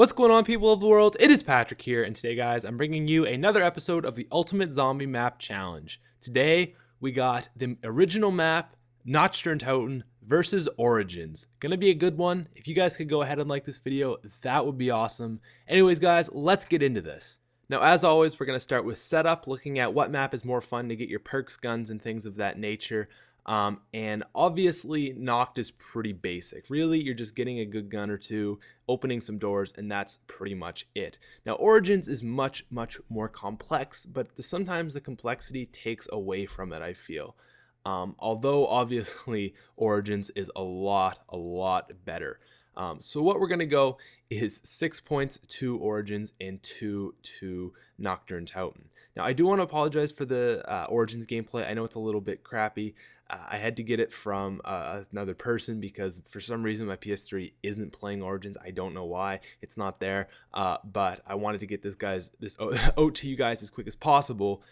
What's going on, people of the world? It is Patrick here, and today, guys, I'm bringing you another episode of the Ultimate Zombie Map Challenge. Today, we got the original map, Nacht versus Origins. Gonna be a good one. If you guys could go ahead and like this video, that would be awesome. Anyways, guys, let's get into this. Now, as always, we're gonna start with setup, looking at what map is more fun to get your perks, guns, and things of that nature. And obviously Nacht is pretty basic. Really, you're just getting a good gun or two, opening some doors, and that's pretty much it. Now, Origins is much more complex, but sometimes the complexity takes away from it, I feel. Although obviously Origins is a lot better. So what we're gonna go is 6 points to Origins and 2 to Nacht. Now, I do want to apologize for the Origins gameplay. I know it's a little bit crappy. I had to get it from another person because for some reason my PS3 isn't playing Origins. I don't know why. It's not there. But I wanted to get this out to you guys as quick as possible.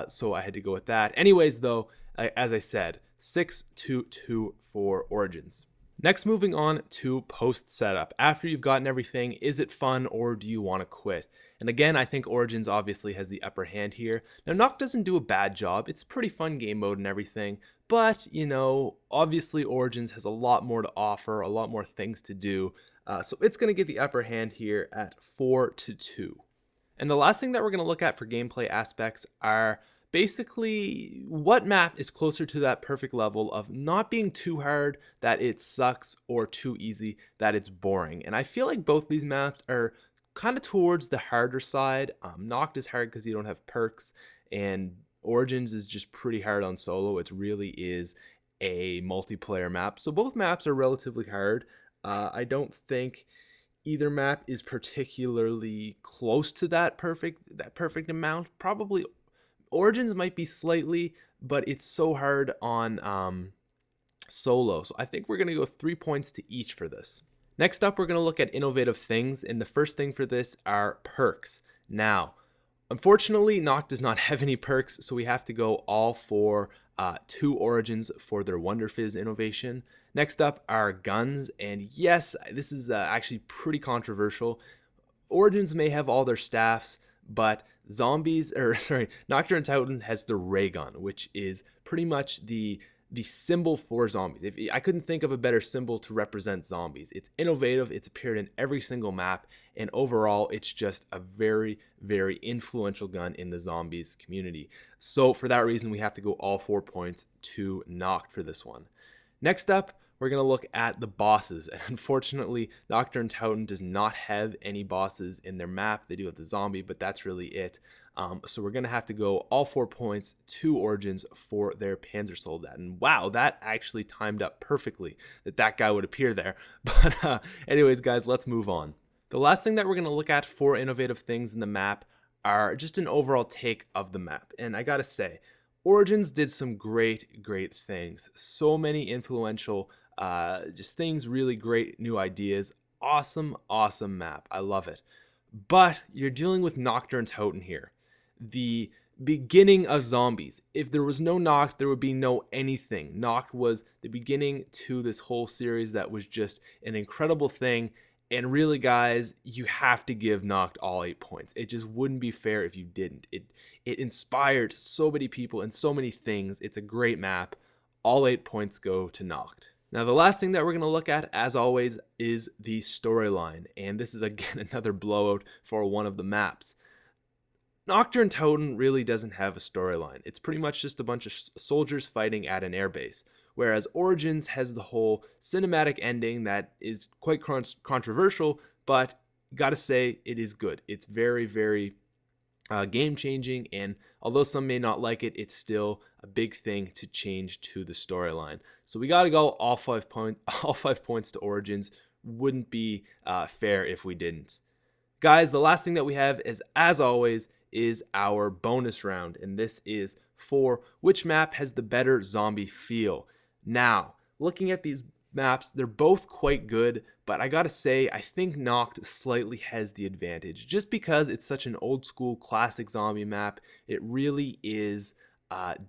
So I had to go with that. Anyways, though, as I said, 6-2 for Origins. Next, moving on to post setup. After you've gotten everything, is it fun or do you want to quit? And again, I think Origins obviously has the upper hand here. Now, Nacht doesn't do a bad job. It's a pretty fun game mode and everything. But, you know, obviously Origins has a lot more to offer, a lot more things to do. So it's going to get the upper hand here at 4-2. And the last thing that we're going to look at for gameplay aspects are basically what map is closer to that perfect level of not being too hard that it sucks or too easy that it's boring. And I feel like both these maps are kind of towards the harder side. Nacht is hard because you don't have perks, and Origins is just pretty hard on solo. It really is a multiplayer map. So both maps are relatively hard. I don't think either map is particularly close to that perfect amount. Probably Origins might be slightly, but it's so hard on solo. So I think we're going to go 3 points to each for this. Next up, we're going to look at innovative things, and the first thing for this are perks. Now, unfortunately, Nacht does not have any perks, so we have to go all for 2 Origins for their Wonder Fizz innovation. Next up are guns, and yes, this is actually pretty controversial. Origins may have all their staffs, but Nacht has the ray gun, which is pretty much the symbol for zombies. I couldn't think of a better symbol to represent zombies. It's innovative, it's appeared in every single map, and overall it's just a very influential gun in the zombies community. So for that reason, we have to go all 4 points to Nacht for this one. Next up, we're going to look at the bosses, and unfortunately Nacht does not have any bosses in their map. They do have the zombie, but that's really it. So we're going to have to go all 4 points to Origins for their Panzer Soldat. And wow, that actually timed up perfectly that guy would appear there. But anyways, guys, let's move on. The last thing that we're going to look at for innovative things in the map are just an overall take of the map. And I got to say, Origins did some great things. So many influential just things, really great new ideas. Awesome map. I love it. But you're dealing with Nacht here. The beginning of zombies. If there was no Nacht, there would be no anything. Nacht was the beginning to this whole series that was just an incredible thing. And really, guys, you have to give Nacht all 8 points. It just wouldn't be fair if you didn't. It inspired so many people and so many things. It's a great map. All 8 points go to Nacht. Now, the last thing that we're going to look at, as always, is the storyline. And this is, again, another blowout for one of the maps. Nacht really doesn't have a storyline. It's pretty much just a bunch of soldiers fighting at an airbase. Whereas Origins has the whole cinematic ending that is quite controversial, but gotta say, it is good. It's very game-changing, and although some may not like it, it's still a big thing to change to the storyline. So we gotta go all 5 points to Origins. Wouldn't be fair if we didn't. Guys, the last thing that we have is, as always, is our bonus round, and this is for which map has the better zombie feel. Now, looking at these maps, they're both quite good, but I gotta say, I think Nacht slightly has the advantage. Just because it's such an old school classic zombie map, it really is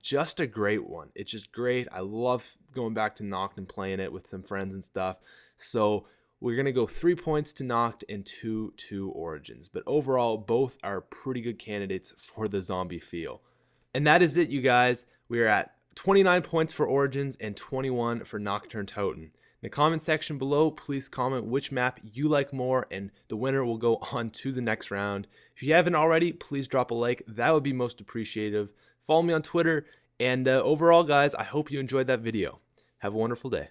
just a great one. It's just great. I love going back to Nacht and playing it with some friends and stuff. So we're going to go 3 points to Nacht and 2 to Origins. But overall, both are pretty good candidates for the zombie feel. And that is it, you guys. We are at 29 points for Origins and 21 for Untoten. In the comment section below, please comment which map you like more, and the winner will go on to the next round. If you haven't already, please drop a like. That would be most appreciative. Follow me on Twitter. And overall, guys, I hope you enjoyed that video. Have a wonderful day.